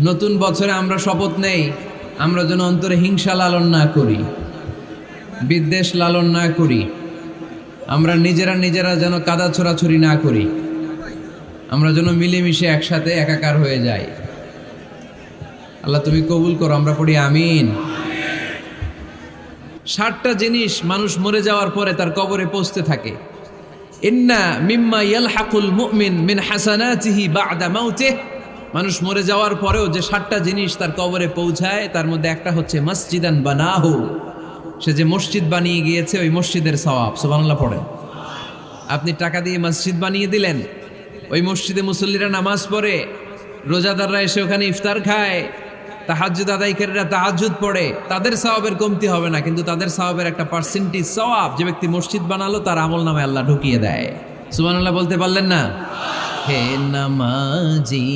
নতুন বছরে আমরা শপথ নেই, আমরা যেন অন্তরে হিংসা লালন না করি, বিদ্বেষ লালন না করি, আমরা নিজেরা যেন কাদা ছোড়াছুরি না করি, আমরা যেন মিলেমিশে একসাথে একাকার হয়ে যাই। আল্লাহ তুমি কবুল করো, আমরা পড়ি আমিন। 60টা জিনিস মানুষ মরে যাওয়ার পরে তার কবরে পৌঁছতে থাকে। ইন্না মিম্মা ইয়ালহাকুল মুমিন মিন হাসানাতিহি বা'দা মাউতিহি, মানুষ মরে যাওয়ার পরেও যে 60টা জিনিস তার কবরে পৌঁছায় তার মধ্যে একটা হচ্ছে মসজিদান বানাহু, সে যে মসজিদ বানিয়ে গিয়েছে ওই মসজিদের সওয়াব। সুবহানাল্লাহ পড়েন। আপনি টাকা দিয়ে মসজিদ বানিয়ে দিলেন, ওই মসজিদে মুসল্লিরা নামাজ পড়ে, রোজাদাররা এসে ওখানে ইফতার খায়, তাহাজ্জুদ আদায়কারীরা তাহাজ্জুদ পড়ে, তাদের সওয়াবের কমতি হবে না, কিন্তু তাদের সওয়াবের একটা পার্সেন্টেজ সওয়াব যে ব্যক্তি মসজিদ বানালো তার আমলনামে আল্লাহ ঢুকিয়ে দেয়। সুবহানাল্লাহ বলতে পারলেন না? হে নামাজি